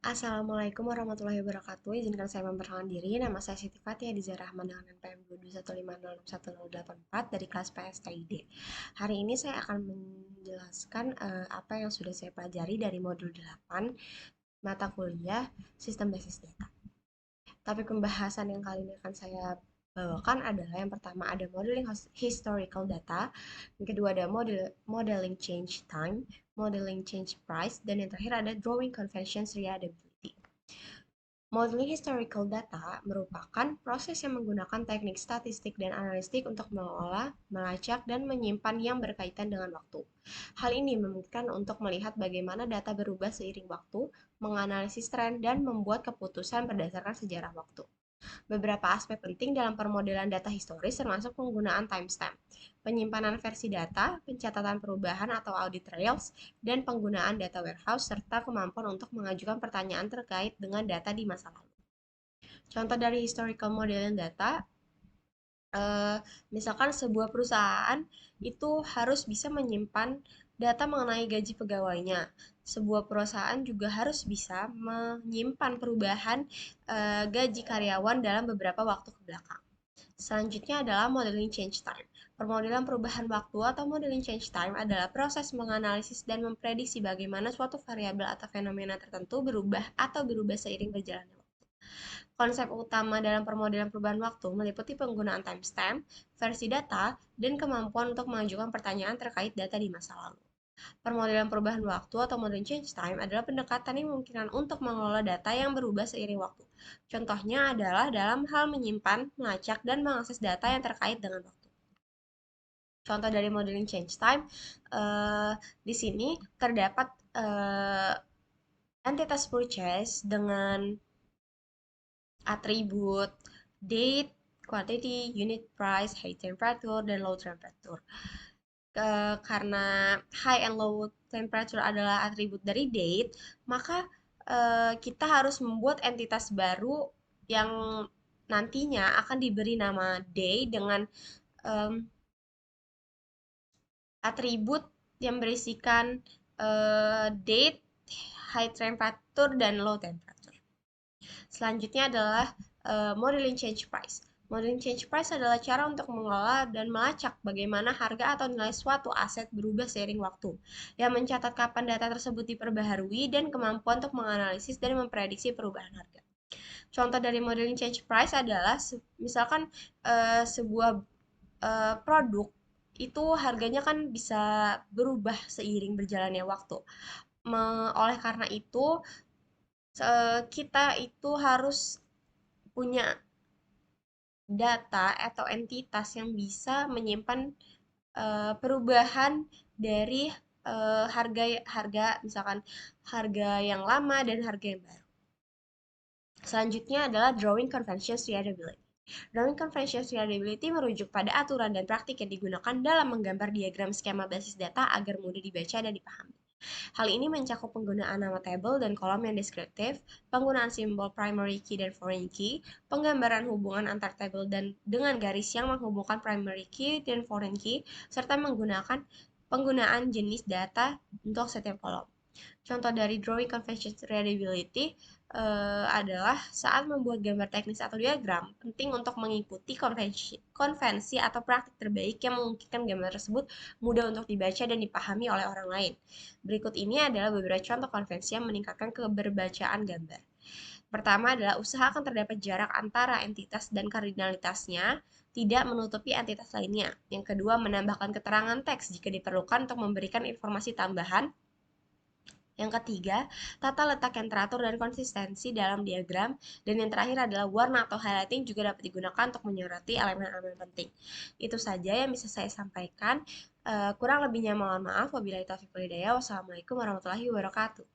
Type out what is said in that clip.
Assalamualaikum warahmatullahi wabarakatuh. Izinkan saya memperkenalkan diri. Nama saya Siti Fatihah Diza Rahman dengan NPM 22150611084 dari kelas PSTID. Hari ini saya akan menjelaskan apa yang sudah saya pelajari dari modul 8 mata kuliah Sistem Basis Data. Topik pembahasan yang kali ini akan saya bawakan adalah yang pertama ada modeling historical data, yang kedua ada modeling change time, modeling change price, dan yang terakhir ada drawing conventions reliability. Modeling historical data merupakan proses yang menggunakan teknik statistik dan analitik untuk mengolah, melacak, dan menyimpan yang berkaitan dengan waktu. Hal ini memungkinkan untuk melihat bagaimana data berubah seiring waktu, menganalisis tren, dan membuat keputusan berdasarkan sejarah waktu. Beberapa aspek penting dalam permodelan data historis termasuk penggunaan timestamp, penyimpanan versi data, pencatatan perubahan atau audit trails, dan penggunaan data warehouse serta kemampuan untuk mengajukan pertanyaan terkait dengan data di masa lalu. Contoh dari historical modeling data, eh, misalkan sebuah perusahaan itu harus bisa menyimpan data mengenai gaji pegawainya. Sebuah perusahaan juga harus bisa menyimpan perubahan gaji karyawan dalam beberapa waktu ke belakang. Selanjutnya adalah modeling change time. Permodelan perubahan waktu atau modeling change time adalah proses menganalisis dan memprediksi bagaimana suatu variabel atau fenomena tertentu berubah atau berubah seiring berjalannya waktu. Konsep utama dalam permodelan perubahan waktu meliputi penggunaan timestamp, versi data, dan kemampuan untuk mengajukan pertanyaan terkait data di masa lalu. Permodelan perubahan waktu atau modeling change time adalah pendekatan yang memungkinkan untuk mengelola data yang berubah seiring waktu. Contohnya adalah dalam hal menyimpan, melacak, dan mengakses data yang terkait dengan waktu. Contoh dari modeling change time, di sini terdapat entitas purchase dengan atribut date, quantity, unit price, high temperature, dan low temperature. Karena high and low temperature adalah atribut dari date, maka kita harus membuat entitas baru yang nantinya akan diberi nama day dengan um, atribut yang berisikan date, high temperature, dan low temperature. Selanjutnya adalah modeling change price. Modeling change price adalah cara untuk mengelola dan melacak bagaimana harga atau nilai suatu aset berubah seiring waktu, yang mencatat kapan data tersebut diperbaharui dan kemampuan untuk menganalisis dan memprediksi perubahan harga. Contoh dari modeling change price adalah misalkan sebuah produk itu harganya kan bisa berubah seiring berjalannya waktu. Oleh karena itu, kita itu harus punya data atau entitas yang bisa menyimpan perubahan dari harga harga misalkan harga yang lama dan harga yang baru. Selanjutnya adalah drawing conventions reliability. Drawing conventions reliability merujuk pada aturan dan praktik yang digunakan dalam menggambar diagram skema basis data agar mudah dibaca dan dipahami. Hal ini mencakup penggunaan nama table dan kolom yang deskriptif, penggunaan simbol primary key dan foreign key, penggambaran hubungan antar table dan dengan garis yang menghubungkan primary key dan foreign key, serta menggunakan penggunaan jenis data untuk setiap kolom. Contoh dari drawing convention reliability adalah saat membuat gambar teknis atau diagram, penting untuk mengikuti konvensi atau praktik terbaik yang memungkinkan gambar tersebut mudah untuk dibaca dan dipahami oleh orang lain. Berikut ini adalah beberapa contoh konvensi yang meningkatkan keberbacaan gambar. Pertama adalah usahakan terdapat jarak antara entitas dan kardinalitasnya, tidak menutupi entitas lainnya. Yang kedua, menambahkan keterangan teks jika diperlukan untuk memberikan informasi tambahan. Yang ketiga, tata letak yang teratur dan konsistensi dalam diagram. Dan yang terakhir adalah warna atau highlighting juga dapat digunakan untuk menyoroti elemen-elemen penting. Itu saja yang bisa saya sampaikan. Kurang lebihnya mohon maaf. Wabillahi taufiq wal hidayah. Wassalamualaikum warahmatullahi wabarakatuh.